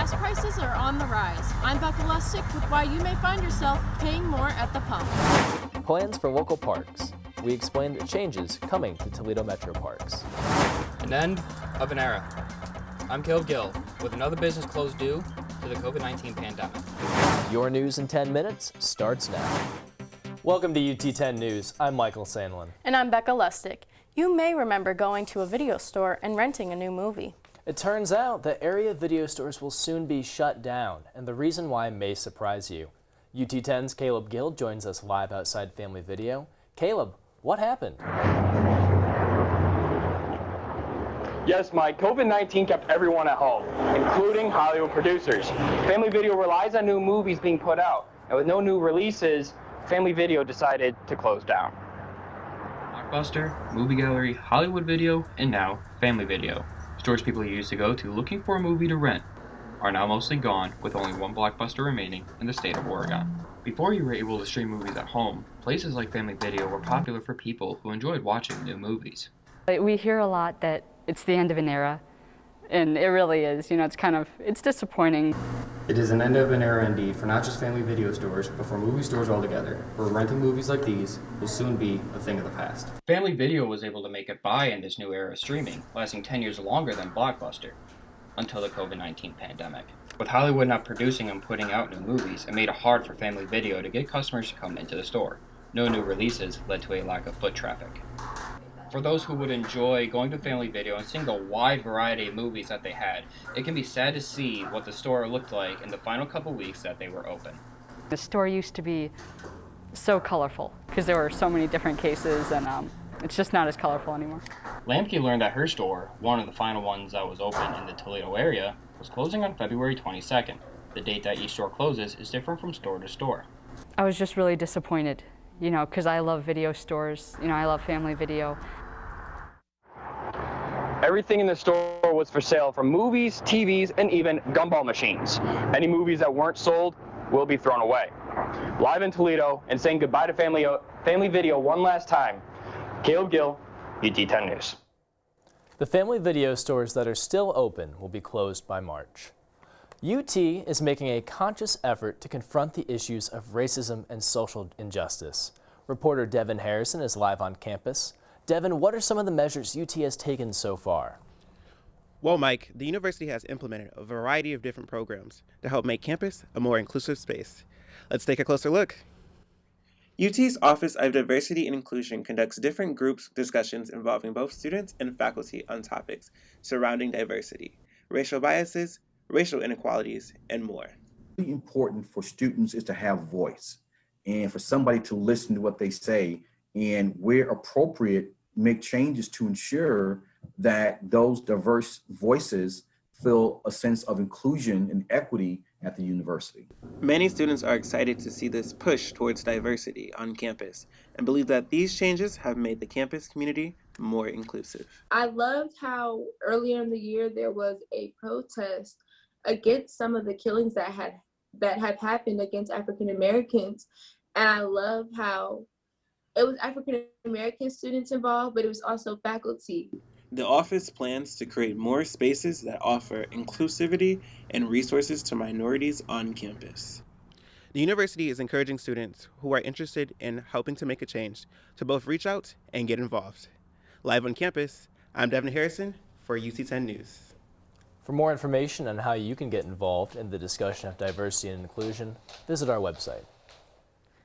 gas prices are on the rise. I'm Becca Lustig with why you may find yourself paying more at the pump. Plans for local parks. We explain the changes coming to Toledo Metro Parks. An end of an era. I'm Caleb Gill with another business close due to the COVID-19 pandemic. Your news in 10 minutes starts now. Welcome to UT 10 News. I'm Michael Sandlin. And I'm Becca Lustig. You may remember going to a video store and renting a new movie. It turns out that area video stores will soon be shut down, and the reason why may surprise you. UT 10's Caleb Gill joins us live outside Family Video. Caleb, what happened? Yes, Mike, COVID-19 kept everyone at home, including Hollywood producers. Family Video relies on new movies being put out, and with no new releases, Family Video decided to close down. Blockbuster, Movie Gallery, Hollywood Video, and now Family Video. Stores people used to go to looking for a movie to rent are now mostly gone, with only one Blockbuster remaining in the state of Oregon. Before you were able to stream movies at home, places like Family Video were popular for people who enjoyed watching new movies. We hear a lot that it's the end of an era, and it really is. You know, it's disappointing. It is an end of an era indeed for not just Family Video stores, but for movie stores altogether, where renting movies like these will soon be a thing of the past. Family Video was able to make it by in this new era of streaming, lasting 10 years longer than Blockbuster, until the COVID-19 pandemic. With Hollywood not producing and putting out new movies, it made it hard for Family Video to get customers to come into the store. No new releases led to a lack of foot traffic. For those who would enjoy going to Family Video and seeing the wide variety of movies that they had, it can be sad to see what the store looked like in the final couple weeks that they were open. The store used to be so colorful because there were so many different cases, and it's just not as colorful anymore. Lamke learned that her store, one of the final ones that was open in the Toledo area, was closing on February 22nd. The date that each store closes is different from store to store. I was just really disappointed, you know, because I love video stores. You know, I love Family Video. Everything in the store was for sale, from movies, TVs, and even gumball machines. Any movies that weren't sold will be thrown away. Live in Toledo and saying goodbye to Family Video one last time, Caleb Gill, UT 10 News. The Family Video stores that are still open will be closed by March. UT is making a conscious effort to confront the issues of racism and social injustice. Reporter Devin Harrison is live on campus. Devin, what are some of the measures UT has taken so far? Well, Mike, the university has implemented a variety of different programs to help make campus a more inclusive space. Let's take a closer look. UT's Office of Diversity and Inclusion conducts different groups discussions involving both students and faculty on topics surrounding diversity, racial biases, racial inequalities, and more. Really important for students is to have voice and for somebody to listen to what they say, and where appropriate, make changes to ensure that those diverse voices feel a sense of inclusion and equity at the university. Many students are excited to see this push towards diversity on campus and believe that these changes have made the campus community more inclusive. I loved how earlier in the year there was a protest against some of the killings that had happened against African Americans, and I love how it was African American students involved, but it was also faculty. The office plans to create more spaces that offer inclusivity and resources to minorities on campus. The university is encouraging students who are interested in helping to make a change to both reach out and get involved. Live on campus, I'm Devin Harrison for UT 10 News. For more information on how you can get involved in the discussion of diversity and inclusion, visit our website.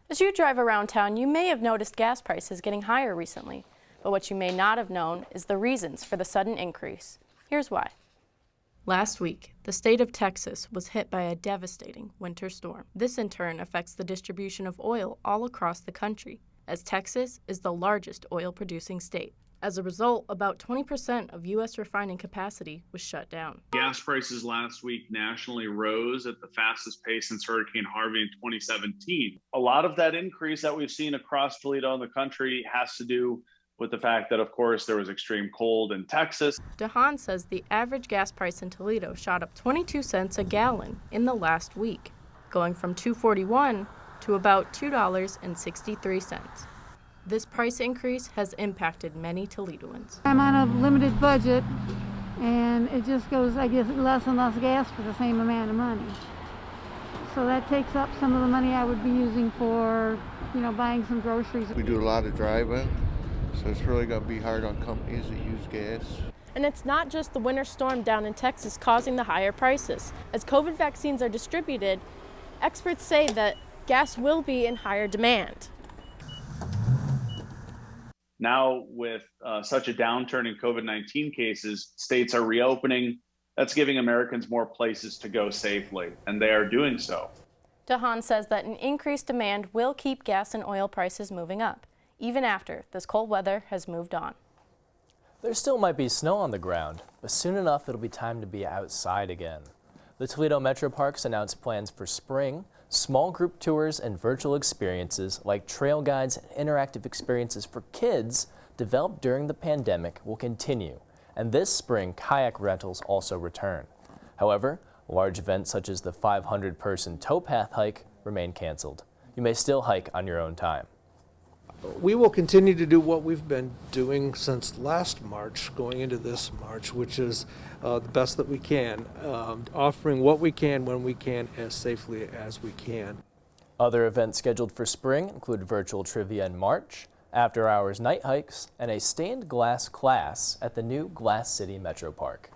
As you drive around town, you may have noticed gas prices getting higher recently, but what you may not have known is the reasons for the sudden increase. Here's why. Last week, the state of Texas was hit by a devastating winter storm. This in turn affects the distribution of oil all across the country, as Texas is the largest oil-producing state. As a result, about 20% of U.S. refining capacity was shut down. Gas prices last week nationally rose at the fastest pace since Hurricane Harvey in 2017. A lot of that increase that we've seen across Toledo and the country has to do with the fact that, of course, there was extreme cold in Texas. DeHaan says the average gas price in Toledo shot up 22 cents a gallon in the last week, going from $2.41 to about $2.63. This price increase has impacted many Toledoans. I'm on a limited budget, and it just goes, I guess, less and less gas for the same amount of money. So that takes up some of the money I would be using for, buying some groceries. We do a lot of driving, so it's really going to be hard on companies that use gas. And it's not just the winter storm down in Texas causing the higher prices. As COVID vaccines are distributed, experts say that gas will be in higher demand. Now, with such a downturn in COVID-19 cases, states are reopening. That's giving Americans more places to go safely, and they are doing so. DeHaan says that an increased demand will keep gas and oil prices moving up, even after this cold weather has moved on. There still might be snow on the ground, but soon enough it'll be time to be outside again. The Toledo Metro Parks announced plans for spring. Small group tours and virtual experiences like trail guides and interactive experiences for kids developed during the pandemic will continue, and this spring kayak rentals also return. However, large events such as the 500-person towpath hike remain canceled. You may still hike on your own time. We will continue to do what we've been doing since last March, going into this March, which is the best that we can, offering what we can when we can as safely as we can. Other events scheduled for spring include virtual trivia in March, after-hours night hikes, and a stained glass class at the new Glass City Metro Park.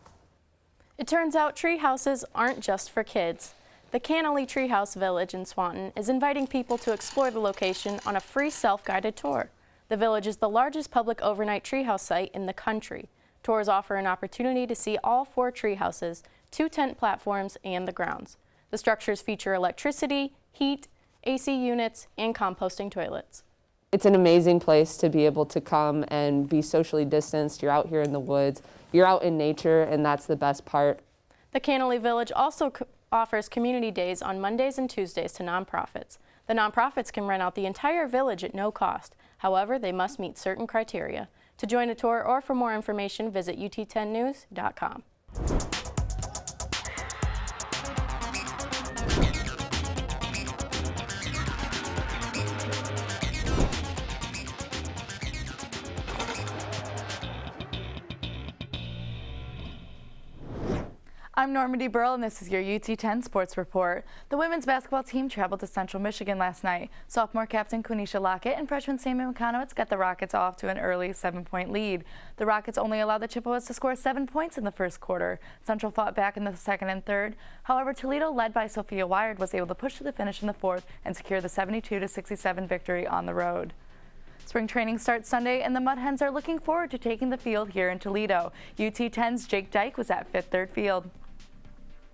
It turns out tree houses aren't just for kids. The Cannoli Treehouse Village in Swanton is inviting people to explore the location on a free self-guided tour. The village is the largest public overnight treehouse site in the country. Tours offer an opportunity to see all 4 tree houses, 2 tent platforms, and the grounds. The structures feature electricity, heat, AC units, and composting toilets. It's an amazing place to be able to come and be socially distanced. You're out here in the woods, you're out in nature, and that's the best part. The Cannoli Village also offers community days on Mondays and Tuesdays to nonprofits. The nonprofits can rent out the entire village at no cost. However, they must meet certain criteria. To join a tour or for more information, visit ut10news.com. I'm Normandy Burrell, and this is your UT10 Sports Report. The women's basketball team traveled to Central Michigan last night. Sophomore captain Quenisha Lockett and freshman Sammy McConowitz got the Rockets off to an early 7-point lead. The Rockets only allowed the Chippewas to score 7 points in the first quarter. Central fought back in the second and third. However, Toledo, led by Sophia Wired, was able to push to the finish in the fourth and secure the 72-67 victory on the road. Spring training starts Sunday, and the Mud Hens are looking forward to taking the field here in Toledo. UT10's Jake Dyke was at Fifth Third Field.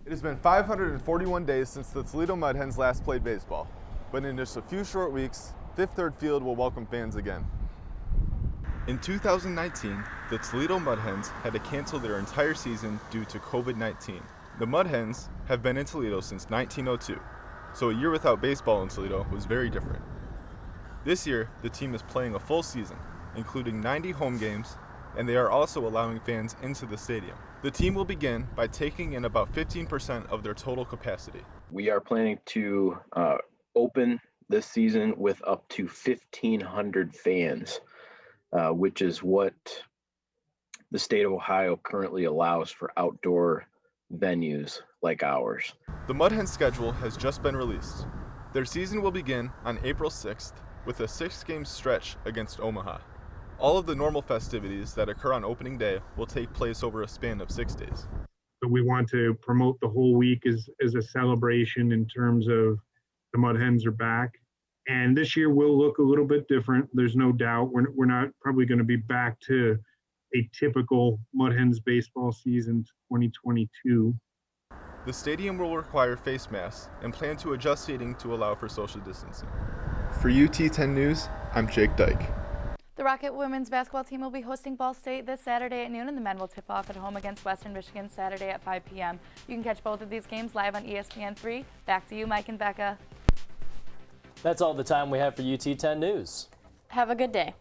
It has been 541 days since the Toledo Mud Hens last played baseball, but in just a few short weeks, Fifth Third Field will welcome fans again. In 2019, the Toledo Mud Hens had to cancel their entire season due to COVID-19. The Mud Hens have been in Toledo since 1902, so a year without baseball in Toledo was very different. This year, the team is playing a full season, including 90 home games, and they are also allowing fans into the stadium. The team will begin by taking in about 15% of their total capacity. We are planning to open this season with up to 1,500 fans, which is what the state of Ohio currently allows for outdoor venues like ours. The Mud Hens schedule has just been released. Their season will begin on April 6th with a 6-game stretch against Omaha. All of the normal festivities that occur on opening day will take place over a span of 6 days. So we want to promote the whole week as a celebration in terms of the Mud Hens are back. And this year will look a little bit different. There's no doubt. We're not probably going to be back to a typical Mud Hens baseball season 2022. The stadium will require face masks and plan to adjust seating to allow for social distancing. For UT10 News, I'm Jake Dyke. The Rocket women's basketball team will be hosting Ball State this Saturday at noon, and the men will tip off at home against Western Michigan Saturday at 5 p.m. You can catch both of these games live on ESPN3. Back to you, Mike and Becca. That's all the time we have for UT10 News. Have a good day.